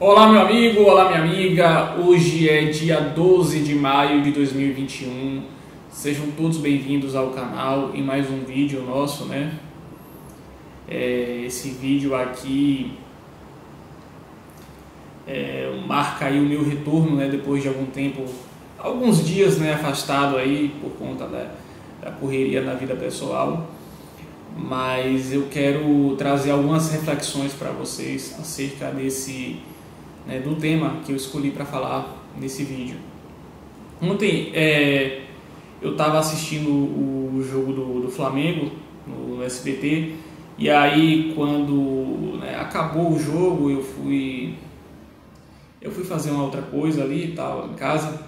Olá meu amigo, olá minha amiga, hoje é dia 12 de maio de 2021, sejam todos bem-vindos ao canal em mais um vídeo nosso, né? Esse vídeo aqui marca aí o meu retorno, né? Depois de algum tempo, alguns dias, né, afastado aí por conta da correria na vida pessoal, mas eu quero trazer algumas reflexões para vocês acerca do tema que eu escolhi para falar nesse vídeo. Ontem eu estava assistindo o jogo do Flamengo no SBT, e aí quando acabou o jogo eu fui fazer uma outra coisa ali e tal em casa,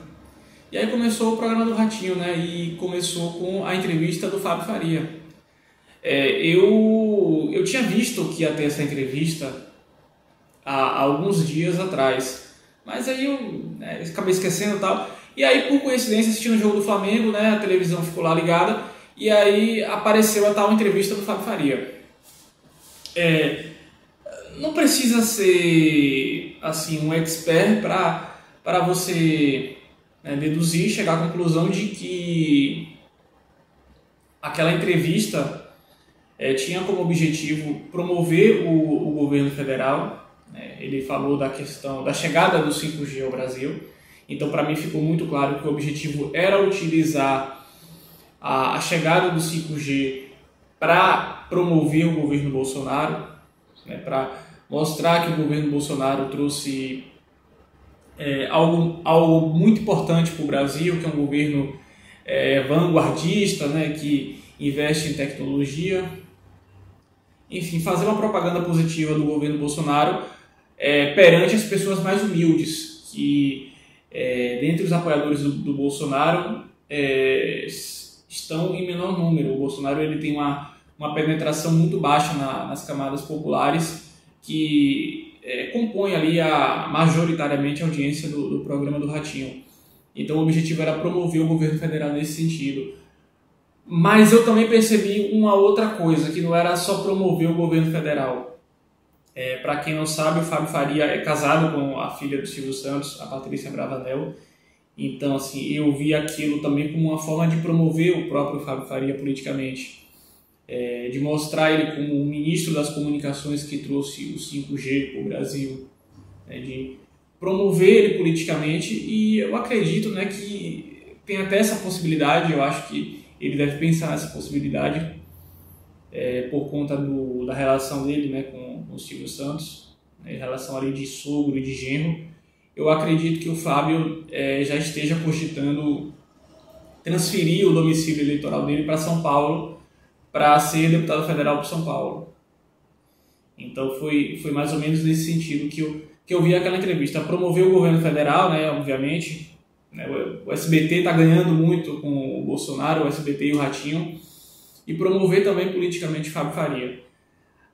e aí começou o programa do Ratinho, né? E começou com a entrevista do Fábio Faria. Eu tinha visto que ia ter essa entrevista há alguns dias atrás, mas aí eu acabei esquecendo e tal, e aí por coincidência assistindo o jogo do Flamengo, né, a televisão ficou lá ligada, e aí apareceu a tal entrevista do Fábio Faria. Não precisa ser assim um expert para você deduzir, chegar à conclusão de que aquela entrevista tinha como objetivo promover o governo federal. Ele falou da questão da chegada do 5G ao Brasil, então para mim ficou muito claro que o objetivo era utilizar a chegada do 5G para promover o governo Bolsonaro, para mostrar que o governo Bolsonaro trouxe algo muito importante para o Brasil, que é um governo vanguardista, que investe em tecnologia. Enfim, fazer uma propaganda positiva do governo Bolsonaro perante as pessoas mais humildes, que dentre os apoiadores do Bolsonaro estão em menor número. O Bolsonaro ele tem uma penetração muito baixa nas camadas populares, que compõe ali majoritariamente a audiência do programa do Ratinho. Então o objetivo era promover o governo federal nesse sentido. Mas eu também percebi uma outra coisa, que não era só promover o governo federal. Para quem não sabe, o Fábio Faria é casado com a filha do Silvio Santos, a Patrícia Bravanel. Então, assim, eu vi aquilo também como uma forma de promover o próprio Fábio Faria politicamente, de mostrar ele como o ministro das comunicações que trouxe o 5G para o Brasil, de promover ele politicamente. E eu acredito que tem até essa possibilidade. Eu acho que ele deve pensar nessa possibilidade por conta da relação dele com o Silvio Santos, relação ali de sogro e de genro. Eu acredito que o Fábio já esteja cogitando transferir o domicílio eleitoral dele para São Paulo, para ser deputado federal por São Paulo. Então foi mais ou menos nesse sentido que eu vi aquela entrevista. Promover o governo federal, obviamente. O SBT está ganhando muito com o Bolsonaro, o SBT e o Ratinho, e promover também politicamente Fábio Faria.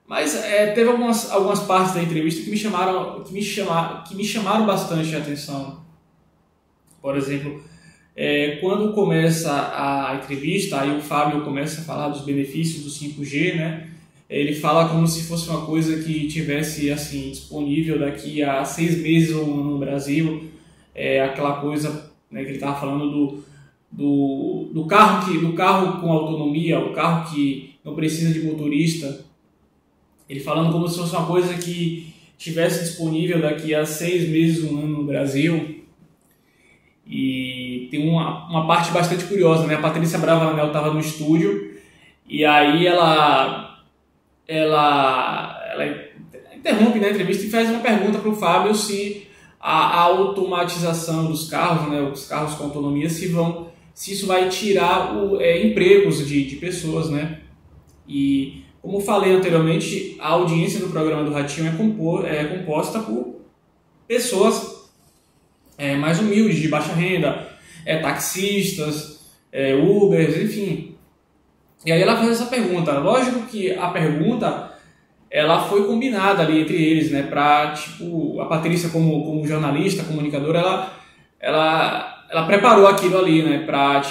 Mas teve algumas partes da entrevista que me chamaram bastante a atenção. Por exemplo, quando começa a entrevista, aí o Fábio começa a falar dos benefícios do 5G, ele fala como se fosse uma coisa que tivesse assim disponível daqui a 6 meses ou um ano no Brasil. Aquela coisa que ele estava falando do carro com autonomia, o carro que não precisa de motorista. Ele falando como se fosse uma coisa que estivesse disponível daqui a 6 meses, um ano no Brasil. E tem uma parte bastante curiosa, A Patrícia Bravanel estava no estúdio, e aí ela interrompe na entrevista e faz uma pergunta para o Fábio se a automatização dos carros, os carros com autonomia, se isso vai tirar empregos de pessoas, E como falei anteriormente, a audiência do programa do Ratinho é composta por pessoas mais humildes, de baixa renda, taxistas, Ubers, enfim. E aí ela faz essa pergunta. Lógico que a pergunta ela foi combinada ali entre eles, para a Patrícia como jornalista, comunicadora, ela preparou aquilo ali, para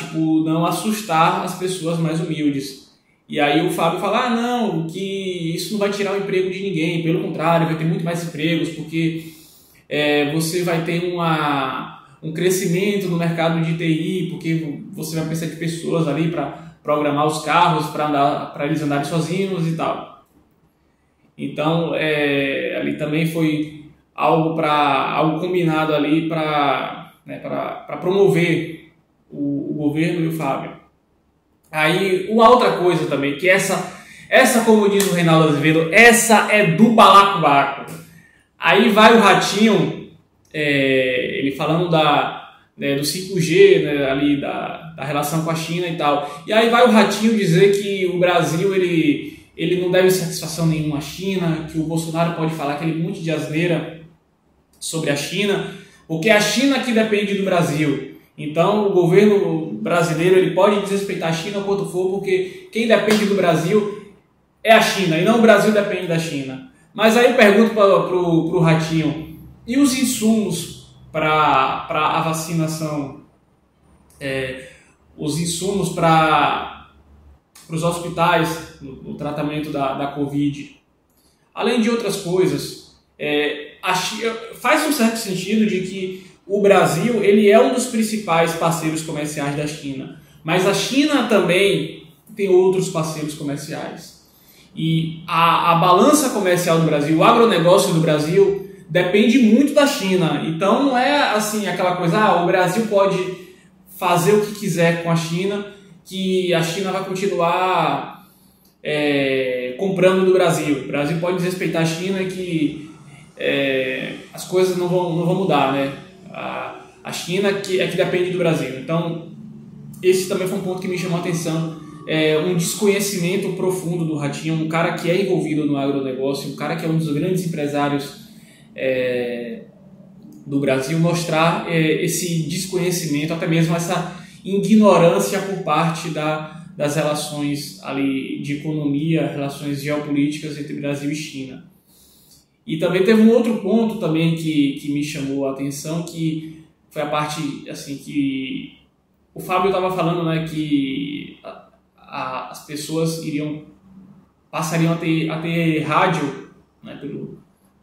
não assustar as pessoas mais humildes. E aí o Fábio fala, não, que isso não vai tirar o emprego de ninguém, pelo contrário, vai ter muito mais empregos, porque você vai ter um crescimento no mercado de TI, porque você vai precisar de pessoas ali para programar os carros, para eles andarem sozinhos e tal. Então, ali também foi algo combinado ali para promover o governo e o Fábio. Aí, uma outra coisa também, que essa, como diz o Reinaldo Azevedo, essa é do balacobaco. Aí vai o Ratinho, ele falando do 5G, né, ali da relação com a China e tal. E aí vai o Ratinho dizer que o Brasil ele não deve satisfação nenhuma à China, que o Bolsonaro pode falar aquele monte de asneira sobre a China, porque é a China que depende do Brasil. Então o governo brasileiro ele pode desrespeitar a China quanto for, porque quem depende do Brasil é a China, e não o Brasil depende da China. Mas aí eu pergunto pro Ratinho, e os insumos para a vacinação, os insumos para os hospitais, no tratamento da Covid, além de outras coisas, faz um certo sentido de que o Brasil ele é um dos principais parceiros comerciais da China, mas a China também tem outros parceiros comerciais. E a balança comercial do Brasil, o agronegócio do Brasil, depende muito da China. Então não é assim aquela coisa, o Brasil pode fazer o que quiser com a China, que a China vai continuar comprando do Brasil. O Brasil pode desrespeitar a China e que as coisas não vão mudar, né? A China é que depende do Brasil. Então esse também foi um ponto que me chamou a atenção. Um desconhecimento profundo do Ratinho, um cara que é envolvido no agronegócio, um cara que é um dos grandes empresários do Brasil, mostrar esse desconhecimento, até mesmo essa ignorância por parte das relações ali de economia, relações geopolíticas entre Brasil e China. E também teve um outro ponto também que me chamou a atenção, que foi a parte assim que o Fábio estava falando, né, que as pessoas passariam a ter rádio, né,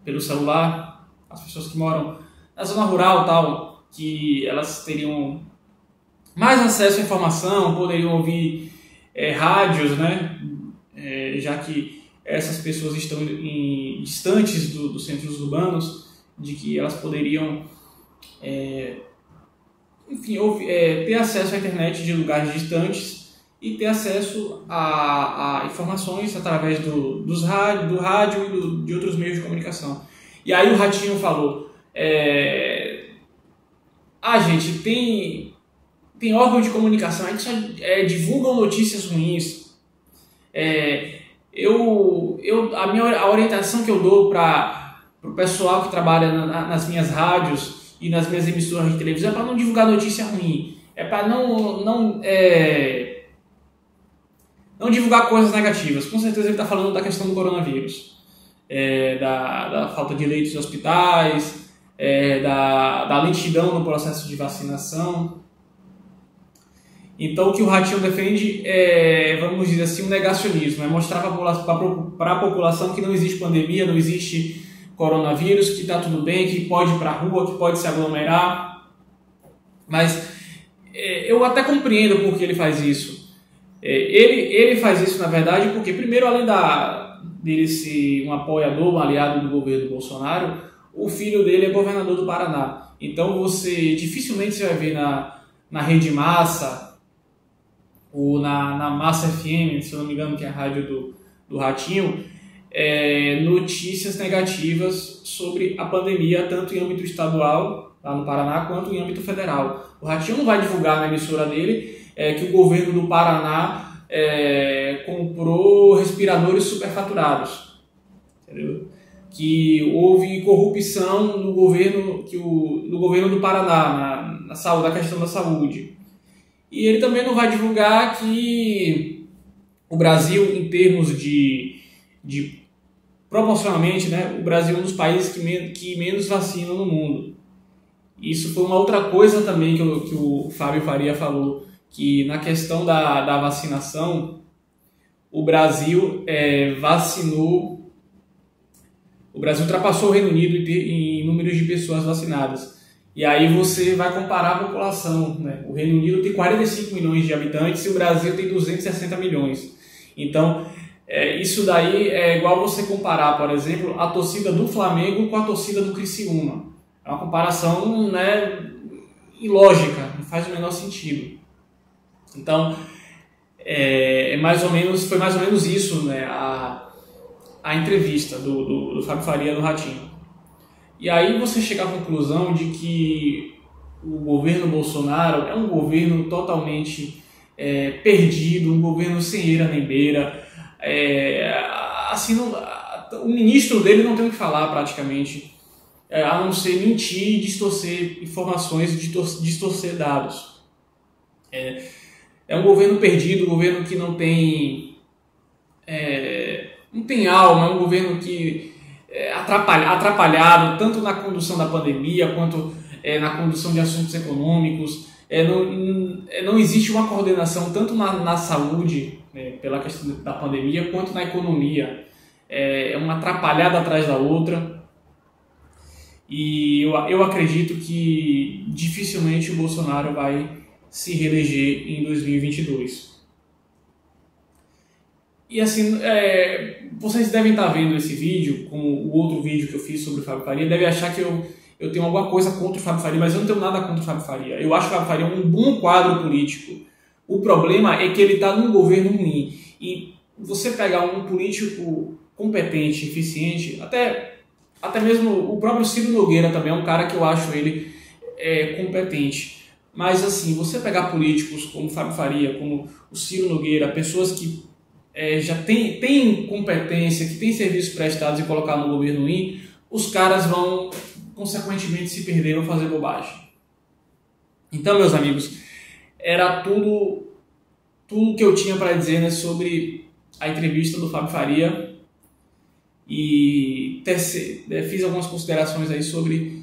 pelo celular, as pessoas que moram na zona rural tal, que elas teriam mais acesso à informação, poderiam ouvir rádios, né, já que essas pessoas estão distantes dos centros urbanos, de que elas poderiam ter acesso à internet de lugares distantes e ter acesso a informações através do rádio e de outros meios de comunicação. E aí o Ratinho falou, gente, tem órgão de comunicação aí que só divulgam notícias ruins. A orientação que eu dou para o pessoal que trabalha nas minhas rádios e nas minhas emissoras de televisão é para não divulgar notícia ruim, é para não divulgar coisas negativas. Com certeza ele está falando da questão do coronavírus, da falta de leitos em hospitais, da lentidão no processo de vacinação. Então o que o Ratinho defende vamos dizer assim, um negacionismo, mostrar para a população que não existe pandemia, não existe coronavírus, que está tudo bem, que pode ir para a rua, que pode se aglomerar. Mas eu até compreendo por que ele faz isso. Ele faz isso, na verdade, porque, primeiro, além dele ser um apoiador, um aliado do governo Bolsonaro, o filho dele é governador do Paraná. Então, dificilmente vai ver na Rede Massa ou na Massa FM, se eu não me engano, que é a rádio do Ratinho, notícias negativas sobre a pandemia, tanto em âmbito estadual, lá no Paraná, quanto em âmbito federal. O Ratinho não vai divulgar na emissora dele que o governo do Paraná comprou respiradores superfaturados, entendeu? Que houve corrupção no governo do Paraná, na saúde, na questão da saúde. E ele também não vai divulgar que o Brasil, em termos de proporcionalmente, né, o Brasil é um dos países que menos vacina no mundo. Isso foi uma outra coisa também que o Fábio Faria falou, que na questão da vacinação, o Brasil vacinou O Brasil ultrapassou o Reino Unido em números de pessoas vacinadas. E aí você vai comparar a população, né? O Reino Unido tem 45 milhões de habitantes e o Brasil tem 260 milhões. Então, isso daí é igual você comparar, por exemplo, a torcida do Flamengo com a torcida do Criciúma. É uma comparação, né, ilógica, não faz o menor sentido. Então, foi mais ou menos isso, né, a entrevista do Fábio Faria no Ratinho. E aí você chega à conclusão de que o governo Bolsonaro é um governo totalmente perdido, um governo sem eira nem beira. O ministro dele não tem o que falar praticamente, a não ser mentir e distorcer informações e distorcer dados. É um governo perdido, um governo que não tem alma, é um governo que atrapalhado tanto na condução da pandemia quanto na condução de assuntos econômicos. Não existe uma coordenação tanto na saúde, pela questão da pandemia, quanto na economia. É uma atrapalhada atrás da outra. E eu acredito que dificilmente o Bolsonaro vai se reeleger em 2022. E assim, vocês devem estar vendo esse vídeo, como o outro vídeo que eu fiz sobre o Fábio Faria, devem achar que eu tenho alguma coisa contra o Fábio Faria, mas eu não tenho nada contra o Fábio Faria. Eu acho que o Fábio Faria é um bom quadro político. O problema é que ele está num governo ruim. E você pegar um político competente, eficiente, até mesmo o próprio Ciro Nogueira também é um cara que eu acho ele competente. Mas assim, você pegar políticos como o Fábio Faria, como o Ciro Nogueira, pessoas que já tem competência, que tem serviços prestados e colocar no governo ruim, os caras vão, consequentemente, se perder ou fazer bobagem. Então, meus amigos, era tudo que eu tinha para dizer, né, sobre a entrevista do Fábio Faria, e fiz algumas considerações aí sobre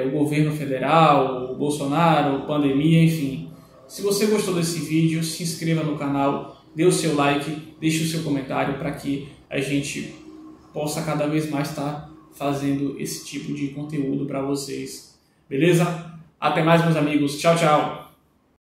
o governo federal, o Bolsonaro, pandemia, enfim. Se você gostou desse vídeo, se inscreva no canal, dê o seu like, deixe o seu comentário para que a gente possa cada vez mais estar fazendo esse tipo de conteúdo para vocês. Beleza? Até mais, meus amigos. Tchau, tchau.